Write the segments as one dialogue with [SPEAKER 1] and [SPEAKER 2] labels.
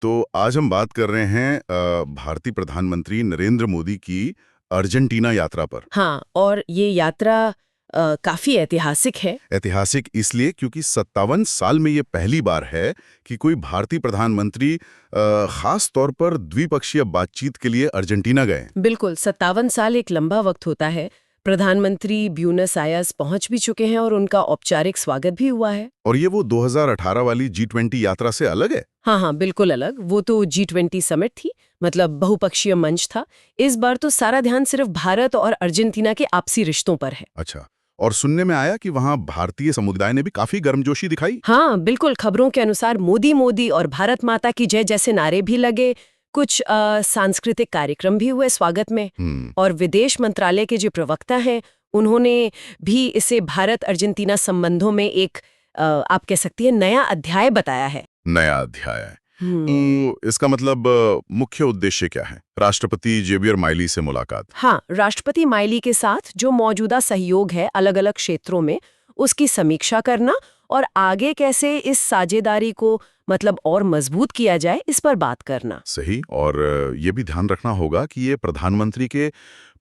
[SPEAKER 1] तो आज हम बात कर रहे हैं भारतीय प्रधानमंत्री नरेंद्र मोदी की अर्जेंटीना यात्रा पर।
[SPEAKER 2] हाँ, और ये यात्रा काफी ऐतिहासिक है।
[SPEAKER 1] ऐतिहासिक इसलिए क्योंकि 57 साल में ये पहली बार है कि कोई भारतीय प्रधानमंत्री खास तौर पर द्विपक्षीय बातचीत के लिए अर्जेंटीना गए।
[SPEAKER 2] बिल्कुल, 57 साल एक लंबा वक्त होता है। प्रधानमंत्री ब्यूनस आयर्स पहुंच भी चुके हैं और उनका औपचारिक स्वागत भी हुआ है।
[SPEAKER 1] और ये वो 2018 वाली G20 यात्रा से अलग है।
[SPEAKER 2] हाँ, बिल्कुल अलग। वो तो G20 समिट थी, मतलब बहुपक्षीय मंच था। इस बार तो सारा ध्यान सिर्फ भारत और अर्जेंटीना के आपसी रिश्तों पर है।
[SPEAKER 1] अच्छा, और सुनने में आया कि वहाँ भारतीय समुदाय ने भी काफी गर्मजोशी दिखाई।
[SPEAKER 2] हाँ, बिल्कुल। खबरों के अनुसार मोदी मोदी और भारत माता की जय जैसे नारे भी लगे। कुछ सांस्कृतिक कार्यक्रम भी हुए स्वागत में। और विदेश मंत्रालय के जो प्रवक्ता हैं, उन्होंने भी इसे भारत अर्जेंटीना संबंधों में एक आप कह सकती है नया अध्याय बताया है।
[SPEAKER 1] नया अध्याय। तो इसका मतलब मुख्य उद्देश्य क्या है? राष्ट्रपति जेवियर माइली से मुलाकात।
[SPEAKER 2] हाँ, राष्ट्रपति माइली के साथ जो मौजूदा सहयोग है अलग अलग क्षेत्रों में, उसकी समीक्षा करना और आगे कैसे इस साझेदारी को मतलब और मजबूत किया जाए, इस पर बात करना।
[SPEAKER 1] सही। और ये भी ध्यान रखना होगा कि ये प्रधानमंत्री के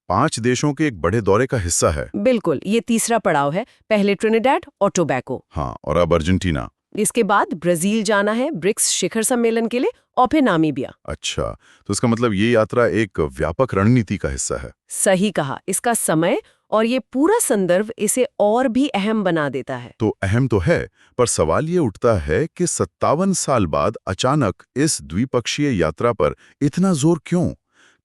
[SPEAKER 1] 5 देशों के एक बड़े दौरे का हिस्सा है।
[SPEAKER 2] बिल्कुल, ये तीसरा पड़ाव है। पहले ट्रिनिडाड और टोबैको।
[SPEAKER 1] हाँ, और अब अर्जेंटीना।
[SPEAKER 2] इसके बाद ब्राजील जाना है ब्रिक्स शिखर सम्मेलन के लिए, और फिर नामीबिया।
[SPEAKER 1] अच्छा, तो इसका मतलब ये यात्रा एक व्यापक रणनीति का हिस्सा है।
[SPEAKER 2] सही कहा। इसका समय और ये पूरा संदर्भ इसे और भी अहम बना देता है।
[SPEAKER 1] तो अहम तो है, पर सवाल ये उठता है कि 57 साल बाद अचानक इस द्विपक्षीय यात्रा पर इतना जोर क्यों?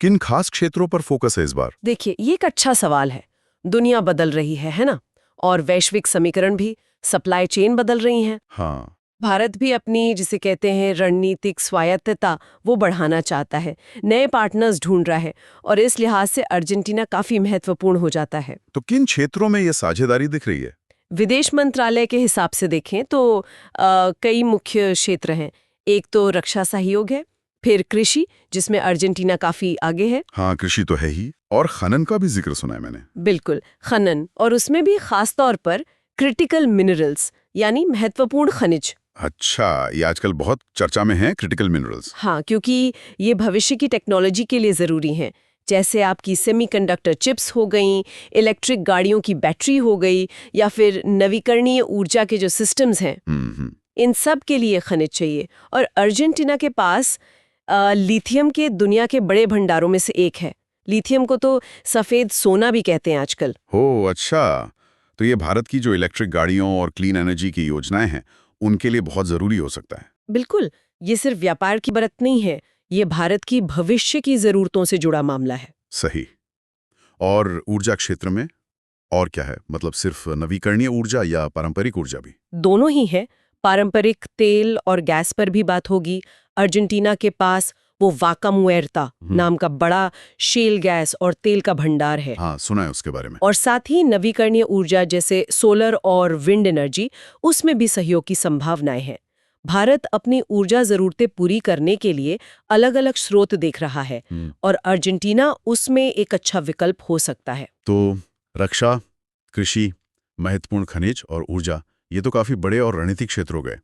[SPEAKER 1] किन खास क्षेत्रों पर फोकस है इस बार?
[SPEAKER 2] देखिए, ये एक अच्छा सवाल है। दुनिया बदल रही है ना? और वैश्विक समीकरण भी, सप्लाई चेन बदल रही हैं।
[SPEAKER 1] हाँ।
[SPEAKER 2] भारत भी अपनी जिसे कहते हैं रणनीतिक स्वायत्तता वो बढ़ाना चाहता है, नए पार्टनर्स ढूंढ रहा है, और इस लिहाज से अर्जेंटीना काफी महत्वपूर्ण हो जाता है।
[SPEAKER 1] तो किन क्षेत्रों में ये साझेदारी दिख रही है?
[SPEAKER 2] विदेश मंत्रालय के हिसाब से देखें तो कई मुख्य क्षेत्र हैं। एक तो रक्षा सहयोग है, फिर कृषि जिसमें अर्जेंटीना काफी आगे है।
[SPEAKER 1] हाँ, कृषि तो है ही, और खनन का भी जिक्र सुना है मैंने।
[SPEAKER 2] बिल्कुल, खनन, और उसमें भी खास तौर पर क्रिटिकल मिनरल्स यानी महत्वपूर्ण खनिज।
[SPEAKER 1] अच्छा, ये आजकल बहुत चर्चा में है क्रिटिकल मिनरल्स।
[SPEAKER 2] हाँ, क्योंकि ये भविष्य की टेक्नोलॉजी के लिए ज़रूरी हैं। जैसे आपकी सेमीकंडक्टर चिप्स हो गई, इलेक्ट्रिक गाड़ियों की बैटरी हो गई, या फिर नवीकरणीय ऊर्जा के जो सिस्टम्स हैं, इन सब के लिए खनिज चाहिए। और अर्जेंटीना के पास लिथियम के दुनिया के बड़े भंडारों में से एक है। लिथियम को तो सफ़ेद सोना भी कहते हैं आजकल।
[SPEAKER 1] हो, अच्छा। तो ये भारत की जो इलेक्ट्रिक गाड़ियों और क्लीन एनर्जी की योजनाएं हैं, उनके लिए बहुत ज़रूरी हो सकता है।
[SPEAKER 2] बिल्कुल, ये सिर्फ व्यापार की बात नहीं है, ये भारत की भविष्य की ज़रूरतों से जुड़ा मामला है।
[SPEAKER 1] सही। और ऊर्जा क्षेत्र में और क्या है? मतलब सिर्फ नवीकरणीय ऊर्जा या पारंपरिक ऊर्जा भी?
[SPEAKER 2] दोनों ही है। पारंपरिक तेल और गैस पर भी बात होगी। अर्जेंटीना के पास वो वाका मुएर्ता नाम का बड़ा शेल गैस और तेल का भंडार है।
[SPEAKER 1] हाँ, सुना है उसके बारे में।
[SPEAKER 2] और साथ ही नवीकरणीय ऊर्जा जैसे सोलर और विंड एनर्जी, उसमें भी सहयोग की संभावनाएं हैं। भारत अपनी ऊर्जा जरूरतें पूरी करने के लिए अलग अलग स्रोत देख रहा है, और अर्जेंटीना उसमें एक अच्छा विकल्प हो सकता है।
[SPEAKER 1] तो रक्षा, कृषि, महत्वपूर्ण खनिज और ऊर्जा, ये तो काफी बड़े और रणनीतिक क्षेत्र हो गए।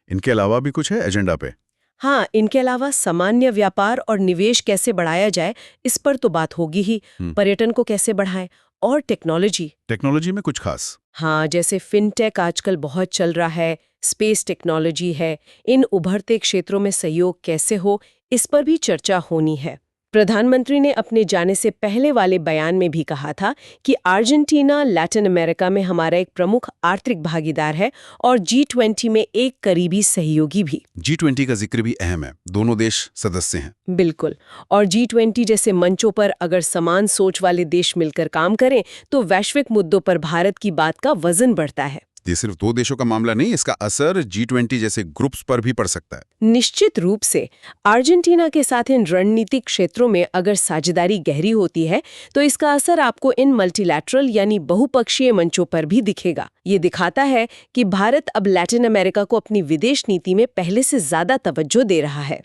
[SPEAKER 1] इनके अलावा भी कुछ है एजेंडा पे?
[SPEAKER 2] हाँ, इनके अलावा सामान्य व्यापार और निवेश कैसे बढ़ाया जाए, इस पर तो बात होगी ही। पर्यटन को कैसे बढ़ाएं, और टेक्नोलॉजी
[SPEAKER 1] में कुछ खास?
[SPEAKER 2] हाँ, जैसे फिनटेक आजकल बहुत चल रहा है, स्पेस टेक्नोलॉजी है। इन उभरते क्षेत्रों में सहयोग कैसे हो, इस पर भी चर्चा होनी है। प्रधानमंत्री ने अपने जाने से पहले वाले बयान में भी कहा था कि अर्जेंटीना लैटिन अमेरिका में हमारा एक प्रमुख आर्थिक भागीदार है और G20 में एक करीबी सहयोगी भी।
[SPEAKER 1] G20 का जिक्र भी अहम है, दोनों देश सदस्य हैं।
[SPEAKER 2] बिल्कुल, और G20 जैसे मंचों पर अगर समान सोच वाले देश मिलकर काम करें तो वैश्विक मुद्दों पर भारत की बात का वजन बढ़ता है।
[SPEAKER 1] ये सिर्फ 2 देशों का मामला नहीं, इसका असर G20 जैसे ग्रुप्स पर भी पड़ सकता है।
[SPEAKER 2] निश्चित रूप से। अर्जेंटीना के साथ इन रणनीतिक क्षेत्रों में अगर साझेदारी गहरी होती है तो इसका असर आपको इन मल्टीलैटरल यानी बहुपक्षीय मंचों पर भी दिखेगा। ये दिखाता है कि भारत अब लैटिन अमेरिका को अपनी विदेश नीति में पहले से ज्यादा तवज्जो दे रहा है।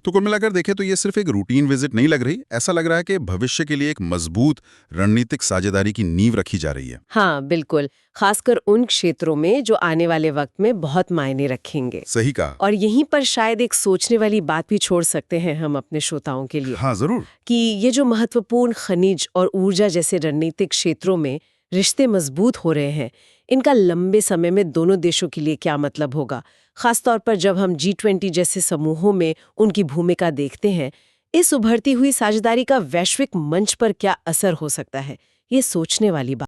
[SPEAKER 1] तो कुल मिलाकर देखें तो ये सिर्फ एक रूटीन विजिट नहीं लग रही, ऐसा लग रहा है कि भविष्य के लिए एक मजबूत रणनीतिक साझेदारी की नींव रखी जा रही है।
[SPEAKER 2] हाँ, बिल्कुल। खासकर उन क्षेत्रों में जो आने वाले वक्त में बहुत मायने रखेंगे।
[SPEAKER 1] सही कहा।
[SPEAKER 2] और यहीं पर शायद एक सोचने वाली बात भी छोड़ सकते हैं हम अपने श्रोताओं के लिए,
[SPEAKER 1] हाँ जरूर।
[SPEAKER 2] कि ये जो महत्वपूर्ण खनिज और ऊर्जा जैसे रणनीतिक क्षेत्रों में रिश्ते मजबूत हो रहे हैं, इनका लंबे समय में दोनों देशों के लिए क्या मतलब होगा, खासतौर पर जब हम G20 जैसे समूहों में उनकी भूमिका देखते हैं। इस उभरती हुई साझेदारी का वैश्विक मंच पर क्या असर हो सकता है, ये सोचने वाली बात